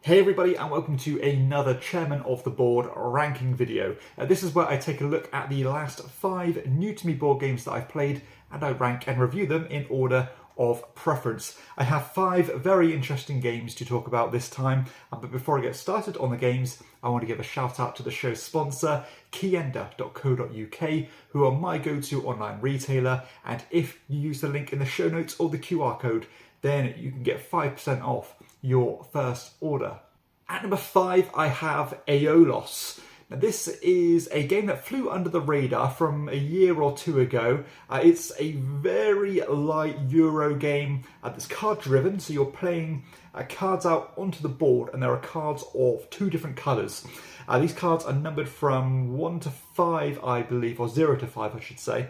Hey everybody, and welcome to another Chairman of the Board ranking video. This is where I take a look at the last 5 new to me board games that I've played, and I rank and review them in order of preference. I have 5 very interesting games to talk about this time, but before I get started on the games, I want to give a shout out to the show's sponsor, KIENDA.co.uk, who are my go-to online retailer, and if you use the link in the show notes or the QR code, then you can get 5% off your first order. At number 5, I have Aeolos. Now, this is a game that flew under the radar from a year or two ago. It's a very light Euro game that's card driven, so you're playing cards out onto the board, and there are cards of 2 different colours. These cards are numbered from 1 to 5, I believe, or 0 to 5, I should say.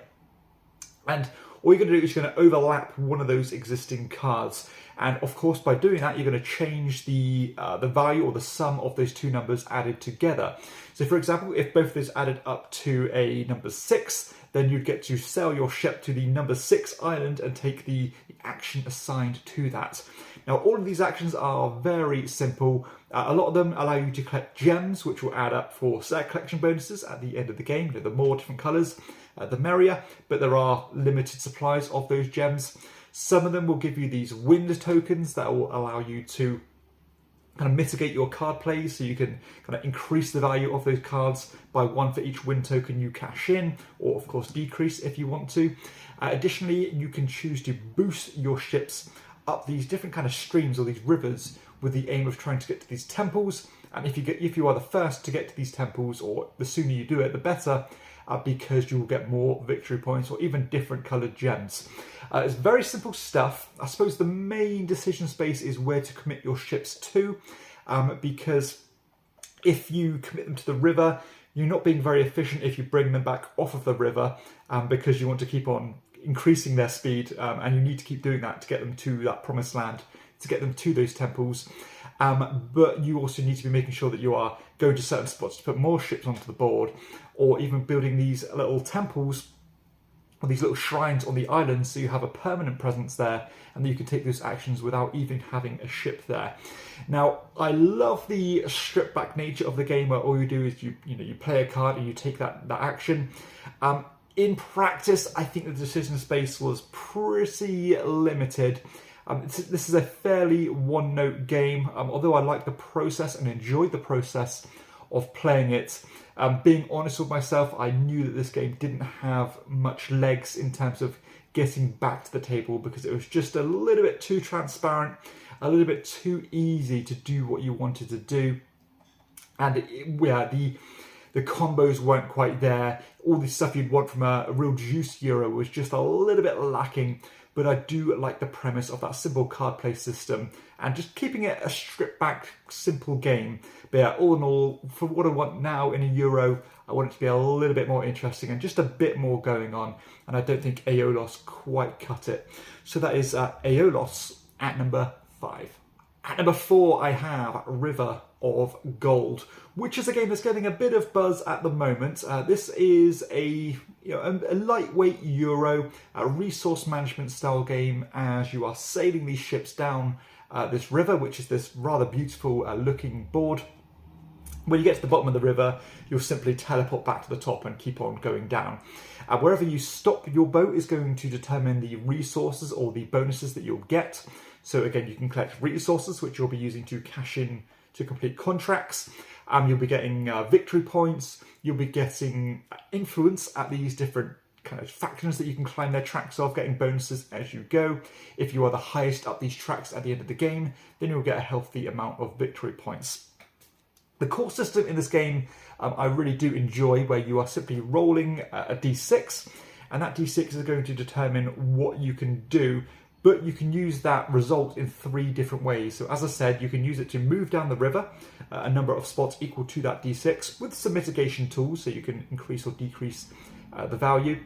And all you're going to do is you're going to overlap one of those existing cards. And of course, by doing that, you're going to change the value or the sum of those 2 numbers added together. So for example, if both of those added up to a number 6, then you'd get to sail your ship to the number 6 island and take the action assigned to that. Now, all of these actions are very simple. A lot of them allow you to collect gems, which will add up for set collection bonuses at the end of the game. The more different colours, the merrier, but there are limited supplies of those gems. Some of them will give you these wind tokens that will allow you to kind of mitigate your card plays, so you can kind of increase the value of those cards by 1 for each wind token you cash in, or of course decrease if you want to. Additionally, you can choose to boost your ships up these different kind of streams or these rivers with the aim of trying to get to these temples. And if you are the first to get to these temples, or the sooner you do it, the better, because you will get more victory points or even different coloured gems. It's very simple stuff. I suppose the main decision space is where to commit your ships to, because if you commit them to the river, you're not being very efficient if you bring them back off of the river, because you want to keep on increasing their speed, and you need to keep doing that to get them to that promised land, to get them to those temples. But you also need to be making sure that you are going to certain spots to put more ships onto the board, or even building these little temples or these little shrines on the island, so you have a permanent presence there, and you can take those actions without even having a ship there. Now, I love the stripped back nature of the game, where all you do is you play a card and you take that action. In practice, I think the decision space was pretty limited. This is a fairly one-note game, although I like the process and enjoyed the process of playing it. Being honest with myself, I knew that this game didn't have much legs in terms of getting back to the table, because it was just a little bit too transparent, a little bit too easy to do what you wanted to do. And the combos weren't quite there. All the stuff you'd want from a real juice Euro was just a little bit lacking. But I do like the premise of that simple card play system and just keeping it a stripped back, simple game. But yeah, all in all, for what I want now in a Euro, I want it to be a little bit more interesting and just a bit more going on. And I don't think Aeolos quite cut it. So that is Aeolos at number 5. At number 4, I have River of Gold, which is a game that's getting a bit of buzz at the moment. This is a lightweight Euro, a resource management style game, as you are sailing these ships down this river, which is this rather beautiful looking board. When you get to the bottom of the river, you'll simply teleport back to the top and keep on going down. Wherever you stop your boat is going to determine the resources or the bonuses that you'll get. So again, you can collect resources, which you'll be using to cash in to complete contracts. You'll be getting victory points. You'll be getting influence at these different kind of factions that you can climb their tracks of, getting bonuses as you go. If you are the highest up these tracks at the end of the game, then you'll get a healthy amount of victory points. The core system in this game I really do enjoy, where you are simply rolling a d6, and that d6 is going to determine what you can do. But you can use that result in 3 different ways. So as I said, you can use it to move down the river a number of spots equal to that d6 with some mitigation tools, so you can increase or decrease the value.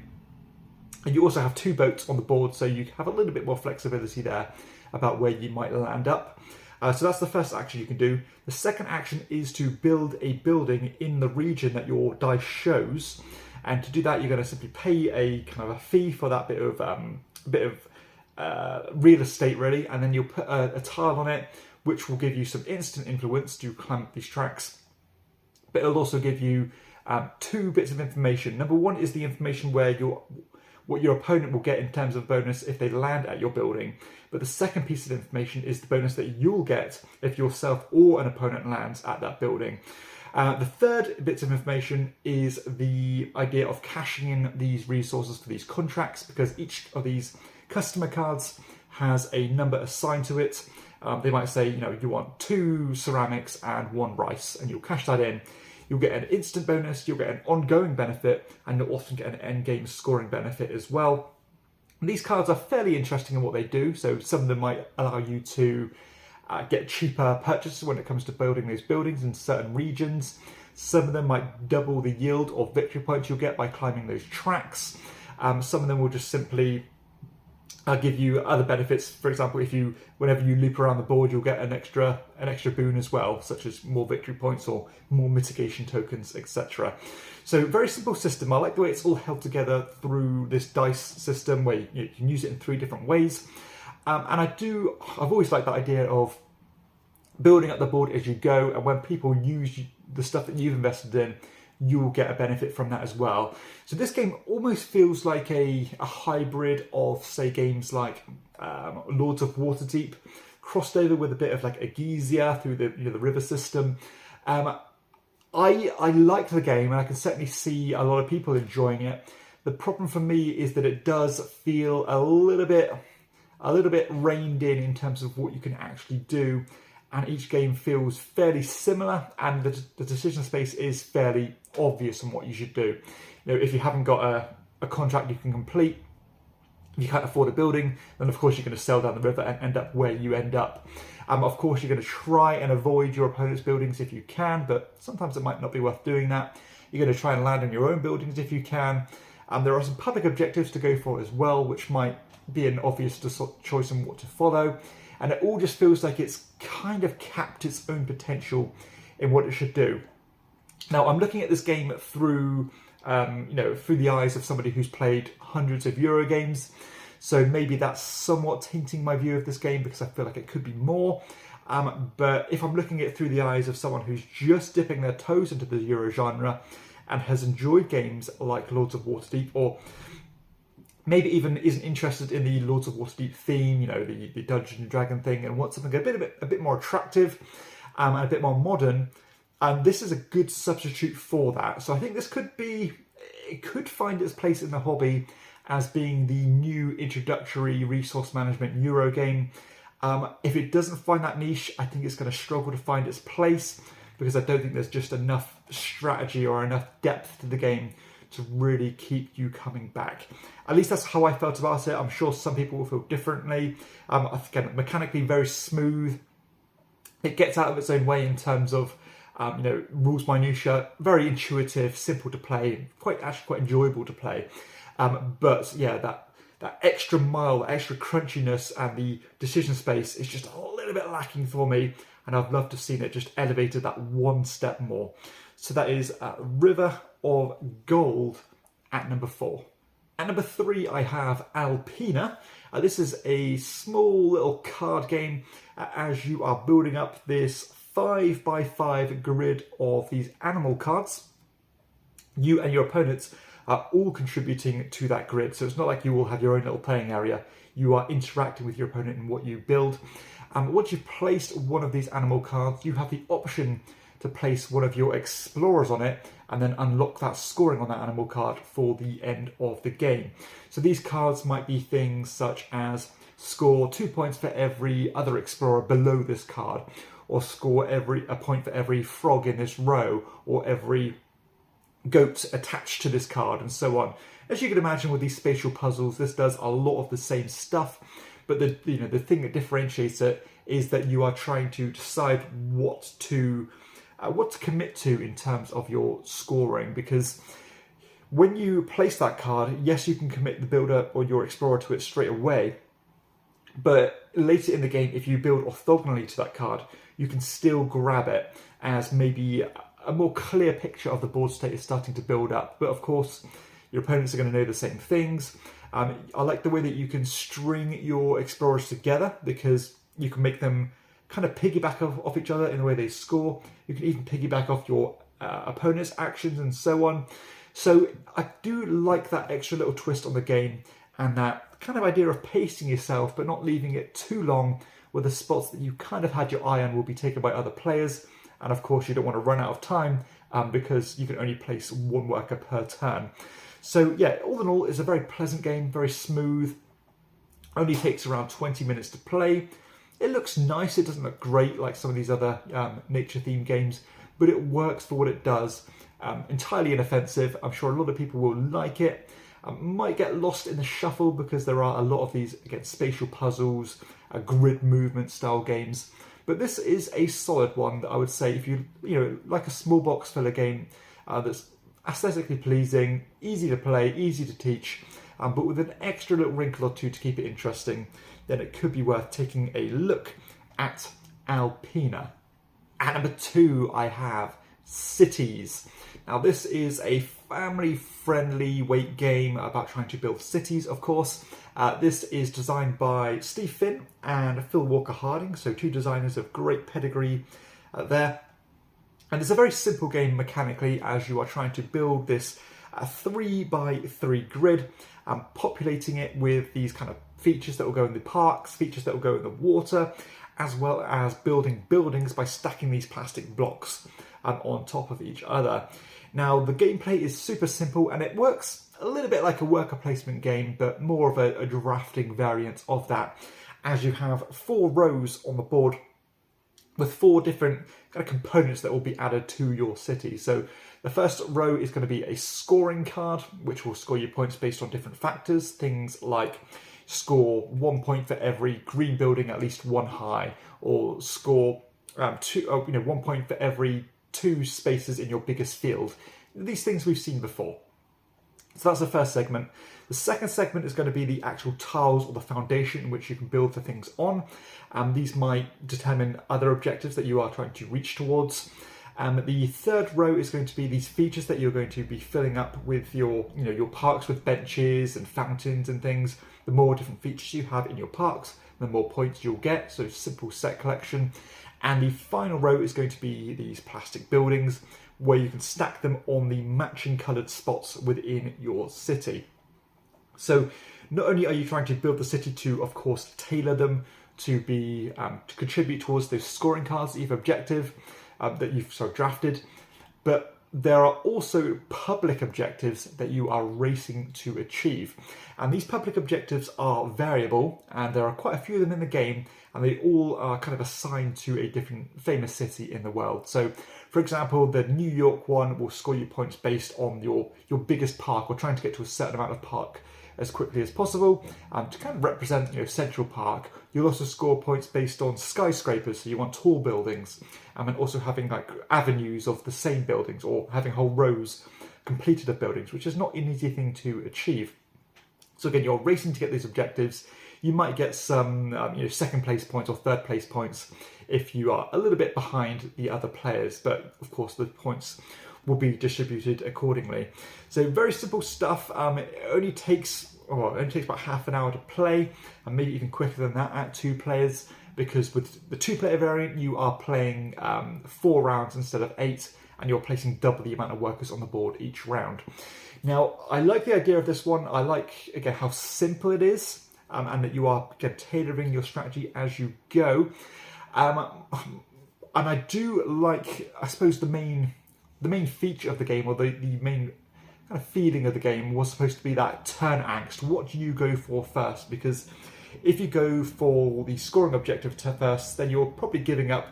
And you also have 2 boats on the board, so you have a little bit more flexibility there about where you might land up. So that's the first action you can do. The second action is to build a building in the region that your dice shows. And to do that, you're going to simply pay a kind of a fee for that bit of real estate, really, and then you'll put a tile on it which will give you some instant influence to climb up these tracks. But it'll also give you 2 bits of information. Number one is the information where what your opponent will get in terms of bonus if they land at your building. But the second piece of information is the bonus that you'll get if yourself or an opponent lands at that building. The third bit of information is the idea of cashing in these resources for these contracts, because each of these customer cards has a number assigned to it. They might say, you want 2 ceramics and 1 rice, and you'll cash that in. You'll get an instant bonus, you'll get an ongoing benefit, and you'll often get an end game scoring benefit as well. And these cards are fairly interesting in what they do. So some of them might allow you to get cheaper purchases when it comes to building those buildings in certain regions. Some of them might double the yield of victory points you'll get by climbing those tracks. Some of them will just simply give you other benefits. For example, whenever you loop around the board, you'll get an extra boon as well, such as more victory points or more mitigation tokens, etc. So very simple system. I like the way it's all held together through this dice system where you can use it in 3 different ways. And I've always liked that idea of building up the board as you go, and when people use the stuff that you've invested in, you'll get a benefit from that as well. So this game almost feels like a hybrid of, say, games like Lords of Waterdeep, crossed over with a bit of like Aeolos through the river system. I like the game, and I can certainly see a lot of people enjoying it. The problem for me is that it does feel a little bit reined in terms of what you can actually do, and each game feels fairly similar, and the decision space is fairly obvious on what you should do. If you haven't got a contract you can complete, you can't afford a building, then of course you're going to sail down the river and end up where you end up. Of course, you're going to try and avoid your opponent's buildings if you can, but sometimes it might not be worth doing that. You're going to try and land on your own buildings if you can. There are some public objectives to go for as well, which might be an obvious choice on what to follow. And it all just feels like it's kind of capped its own potential in what it should do. Now, I'm looking at this game through the eyes of somebody who's played hundreds of Euro games. So maybe that's somewhat tainting my view of this game, because I feel like it could be more. But if I'm looking at it through the eyes of someone who's just dipping their toes into the Euro genre and has enjoyed games like Lords of Waterdeep, or maybe even isn't interested in the Lords of Waterdeep theme, the Dungeons and Dragon thing, and wants something a bit more attractive and a bit more modern, this is a good substitute for that. So I think it could find its place in the hobby as being the new introductory resource management Euro game. If it doesn't find that niche, I think it's going to struggle to find its place, because I don't think there's just enough strategy or enough depth to the game to really keep you coming back. At least that's how I felt about it. I'm sure some people will feel differently. Again, mechanically very smooth. It gets out of its own way in terms of rules minutiae, very intuitive, simple to play, quite enjoyable to play. But yeah, that extra mile, that extra crunchiness and the decision space is just a little bit lacking for me, and I'd love to have seen it just elevated that one step more. So that is River of Gold at number 4. At number 3, I have Alpina. This is a small little card game as you are building up this 5x5 grid of these animal cards. You and your opponents are all contributing to that grid, so it's not like you all have your own little playing area. You are interacting with your opponent in what you build. Once you've placed one of these animal cards, you have the option to place one of your explorers on it and then unlock that scoring on that animal card for the end of the game. So these cards might be things such as score 2 points for every other explorer below this card, or score a point for every frog in this row, or every goat attached to this card, and so on. As you can imagine with these spatial puzzles, this does a lot of the same stuff, but the thing that differentiates it is that you are trying to decide what to commit to in terms of your scoring, because when you place that card, yes, you can commit the builder or your explorer to it straight away, but later in the game, if you build orthogonally to that card, you can still grab it as maybe a more clear picture of the board state is starting to build up. But of course, your opponents are going to know the same things. I like the way that you can string your explorers together, because you can make them kind of piggyback off each other in the way they score. You can even piggyback off your opponent's actions and so on. So I do like that extra little twist on the game, and that kind of idea of pacing yourself but not leaving it too long, where the spots that you kind of had your eye on will be taken by other players. And of course you don't want to run out of time because you can only place one worker per turn. So yeah, all in all, it's a very pleasant game, very smooth. Only takes around 20 minutes to play. It looks nice. It doesn't look great like some of these other nature-themed games, but it works for what it does. Entirely inoffensive. I'm sure a lot of people will like it. Might get lost in the shuffle because there are a lot of these, again, spatial puzzles, grid movement style games. But this is a solid one that I would say, if you like a small box filler game that's aesthetically pleasing, easy to play, easy to teach, but with an extra little wrinkle or two to keep it interesting, then it could be worth taking a look at Alpina. At number 2, I have Cities. Now this is a family-friendly weight game about trying to build cities, of course. This is designed by Steve Finn and Phil Walker-Harding, so 2 designers of great pedigree there. And it's a very simple game mechanically, as you are trying to build this 3x3 grid, populating it with these kind of features that will go in the parks, features that will go in the water, as well as building buildings by stacking these plastic blocks on top of each other. Now the gameplay is super simple, and it works a little bit like a worker placement game, but more of a drafting variant of that, as you have 4 rows on the board with 4 different kind of components that will be added to your city. So the first row is going to be a scoring card, which will score you points based on different factors. Things like score 1 point for every green building at least 1 high, or score 1 point for every 2 spaces in your biggest field. These things we've seen before. So that's the first segment. The second segment is going to be the actual tiles or the foundation in which you can build the things on. These might determine other objectives that you are trying to reach towards. The third row is going to be these features that you're going to be filling up with your parks with benches and fountains and things. The more different features you have in your parks, the more points you'll get. So simple set collection. And the final row is going to be these plastic buildings, where you can stack them on the matching coloured spots within your city. So not only are you trying to build the city to, of course, tailor them to be to contribute towards those scoring cards that you've drafted, but there are also public objectives that you are racing to achieve. And these public objectives are variable, and there are quite a few of them in the game, and they all are kind of assigned to a different famous city in the world. So, for example, the New York one will score you points based on your biggest park, or trying to get to a certain amount of park as quickly as possible, to kind of represent Central Park. You'll also score points based on skyscrapers, so you want tall buildings, and also having like avenues of the same buildings, or having whole rows completed of buildings, which is not an easy thing to achieve. So again, you're racing to get these objectives. You might get some second place points or third place points if you are a little bit behind the other players, but of course the points will be distributed accordingly. So very simple stuff. It only takes about half an hour to play, and maybe even quicker than that at 2 players, because with the 2-player variant you are playing 4 rounds instead of 8, and you're placing double the amount of workers on the board each round. Now, I like the idea of this one. I like, again, how simple it is, and that you are, again, tailoring your strategy as you go. And I do like, I suppose, the main feature of the game, or the main kind of feeling of the game, was supposed to be that turn angst. What do you go for first? Because if you go for the scoring objective first, then you're probably giving up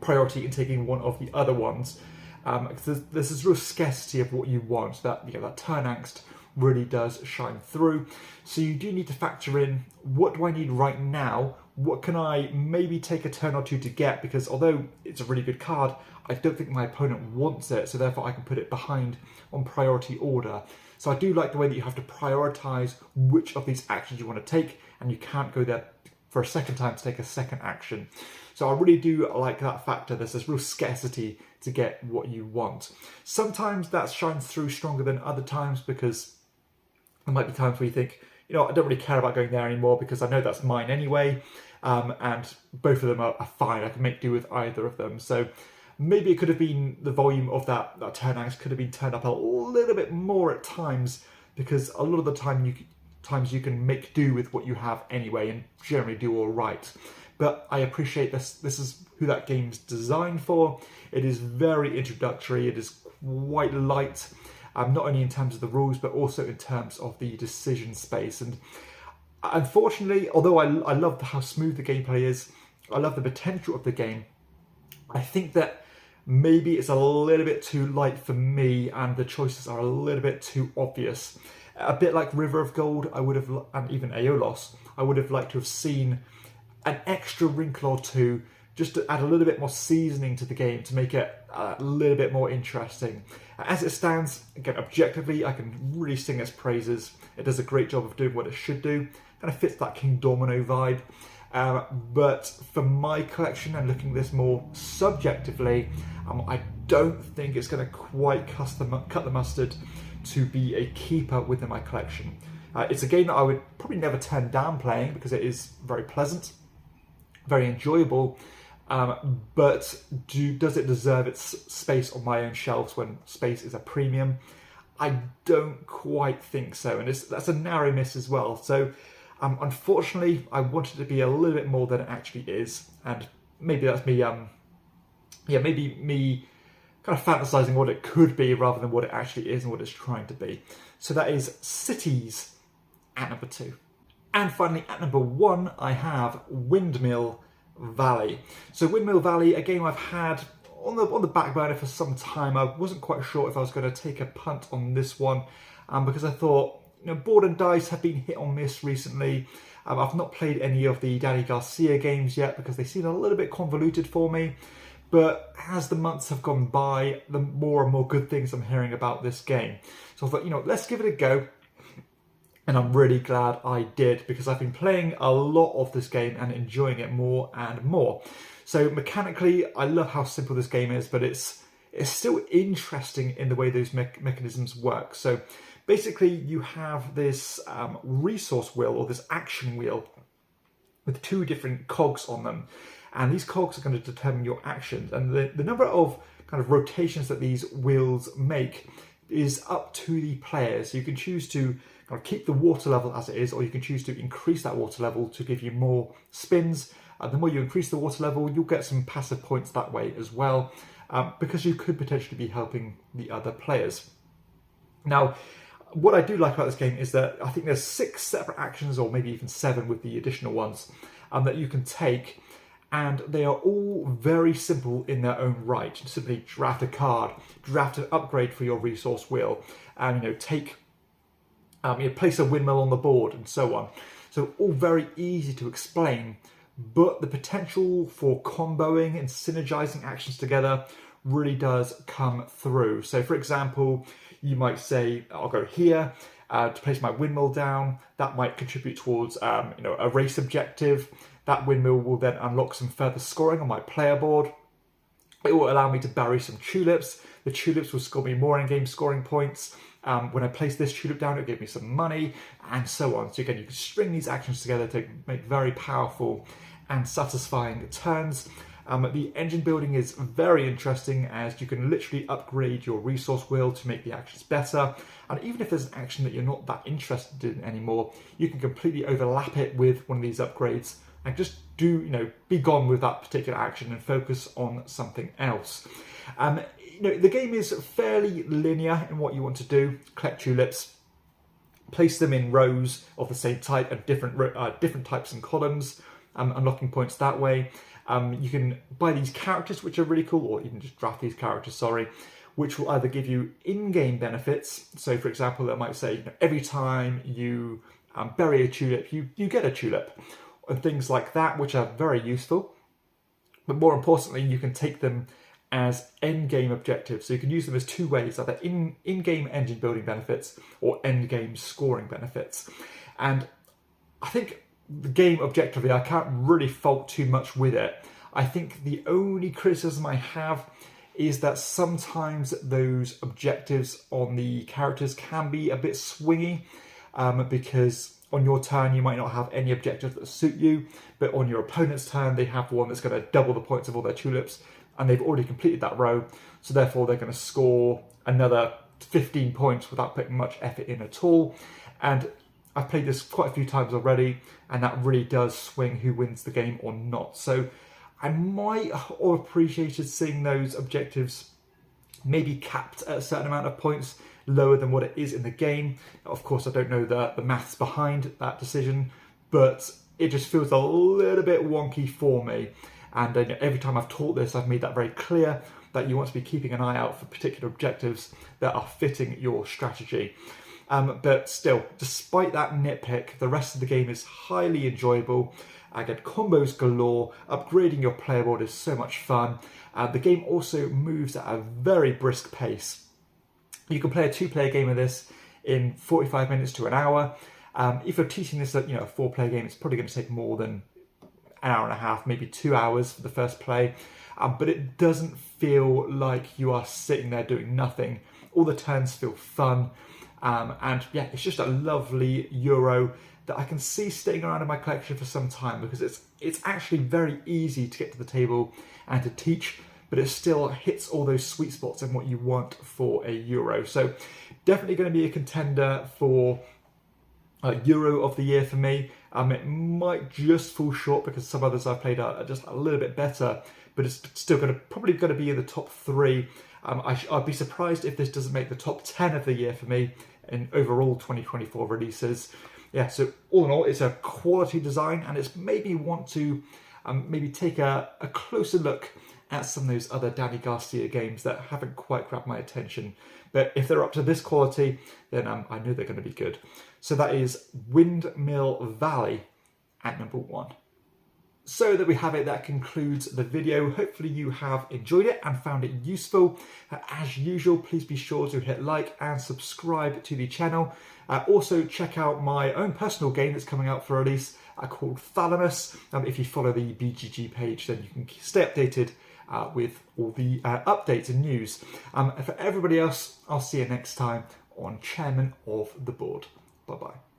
priority in taking one of the other ones. Because there's this real scarcity of what you want. That turn angst really does shine through. So you do need to factor in, what do I need right now? What can I maybe take a turn or 2 to get? Because although it's a really good card, I don't think my opponent wants it, so therefore I can put it behind on priority order. So I do like the way that you have to prioritise which of these actions you want to take, and you can't go there for a second time to take a second action. So I really do like that factor. There's this real scarcity to get what you want. Sometimes that shines through stronger than other times, because there might be times where you think, I don't really care about going there anymore because I know that's mine anyway. and both of them are fine. I can make do with either of them. So maybe it could have been the volume of that turn axe could have been turned up a little bit more at times, because a lot of the times you can make do with what you have anyway and generally do all right. But I appreciate this. This is who that game's designed for. It is very introductory. It is quite light, not only in terms of the rules, but also in terms of the decision space. And unfortunately, although I love how smooth the gameplay is, I love the potential of the game, I think that maybe it's a little bit too light for me, and the choices are a little bit too obvious. A bit like River of Gold, I would have, and even Aeolos, I would have liked to have seen an extra wrinkle or two, just to add a little bit more seasoning to the game to make it a little bit more interesting. As it stands, again, objectively, I can really sing its praises. It does a great job of doing what it should do. Kind of fits that King Domino vibe. But for my collection, and looking at this more subjectively, I don't think it's going to quite cut the mustard to be a keeper within my collection. It's a game that I would probably never turn down playing, because it is very pleasant, very enjoyable, but does it deserve its space on my own shelves when space is a premium? I don't quite think so, and that's a narrow miss as well. So unfortunately, I wanted it to be a little bit more than it actually is, and maybe that's me, maybe me kind of fantasizing what it could be rather than what it actually is and what it's trying to be. So that is Cities at number 2. And finally, at number 1, I have Windmill Valley. So Windmill Valley, a game I've had on the back burner for some time. I wasn't quite sure if I was going to take a punt on this one, because I thought, Board and Dice have been hit or miss recently. I've not played any of the Danny Garcia games yet because they seem a little bit convoluted for me. But as the months have gone by, the more and more good things I'm hearing about this game. So I thought, let's give it a go. And I'm really glad I did, because I've been playing a lot of this game and enjoying it more and more. So mechanically, I love how simple this game is, but it's still interesting in the way those mechanisms work. So basically, you have this resource wheel, or this action wheel, with 2 different cogs on them. And these cogs are going to determine your actions. And the number of kind of rotations that these wheels make is up to the player. So you can choose to kind of keep the water level as it is, or you can choose to increase that water level to give you more spins. The more you increase the water level, you'll get some passive points that way as well, because you could potentially be helping the other players. Now, what I do like about this game is that I think there's 6 separate actions, or maybe even 7 with the additional ones, that you can take. And they are all very simple in their own right. Simply draft a card, draft an upgrade for your resource wheel, and place a windmill on the board, and so on. So all very easy to explain, but the potential for comboing and synergizing actions together really does come through. So for example, you might say, I'll go here to place my windmill down. That might contribute towards a race objective. That windmill will then unlock some further scoring on my player board. It will allow me to bury some tulips. The tulips will score me more in-game scoring points. When I place this tulip down, it'll give me some money, and so on. So again, you can string these actions together to make very powerful and satisfying turns. The engine building is very interesting, as you can literally upgrade your resource wheel to make the actions better. And even if there's an action that you're not that interested in anymore, you can completely overlap it with one of these upgrades and just be gone with that particular action and focus on something else. The game is fairly linear in what you want to do. Collect tulips, place them in rows of the same type and different types and columns, unlocking points that way. You can buy these characters, which are really cool, or even just draft these characters, which will either give you in-game benefits. So for example, they might say, every time you bury a tulip, you get a tulip, and things like that, which are very useful. But more importantly, you can take them as end-game objectives. So you can use them as 2 ways, either in-game engine building benefits or end-game scoring benefits. And I think the game objectively, I can't really fault too much with it. I think the only criticism I have is that sometimes those objectives on the characters can be a bit swingy, because on your turn you might not have any objectives that suit you, but on your opponent's turn they have one that's going to double the points of all their tulips, and they've already completed that row, so therefore they're going to score another 15 points without putting much effort in at all. And I've played this quite a few times already, and that really does swing who wins the game or not. So I might have appreciated seeing those objectives maybe capped at a certain amount of points, lower than what it is in the game. Of course, I don't know the maths behind that decision, but it just feels a little bit wonky for me. And every time I've taught this, I've made that very clear, that you want to be keeping an eye out for particular objectives that are fitting your strategy. But still, despite that nitpick, the rest of the game is highly enjoyable. I get combos galore, upgrading your player board is so much fun. The game also moves at a very brisk pace. You can play a 2-player game of this in 45 minutes to an hour. If you're teaching this at a 4-player game, it's probably going to take more than an hour and a half, maybe 2 hours for the first play. But it doesn't feel like you are sitting there doing nothing. All the turns feel fun. And yeah, it's just a lovely Euro that I can see staying around in my collection for some time, because it's actually very easy to get to the table and to teach, but it still hits all those sweet spots in what you want for a Euro. So definitely going to be a contender for Euro of the Year for me. It might just fall short because some others I've played are just a little bit better, but it's still probably going to be in the top 3. I'd be surprised if this doesn't make the top 10 of the year for me in overall 2024 releases. Yeah, so all in all, it's a quality design, and it's made me want to maybe take a closer look at some of those other Danny Garcia games that haven't quite grabbed my attention. But if they're up to this quality, then I know they're going to be good. So that is Windmill Valley at number 1. So there we have it, that concludes the video. Hopefully you have enjoyed it and found it useful. As usual, please be sure to hit like and subscribe to the channel. Also check out my own personal game that's coming out for release called THALAMUS. If you follow the BGG page, then you can stay updated with all the updates and news. And for everybody else, I'll see you next time on Chairman of the Board. Bye-bye.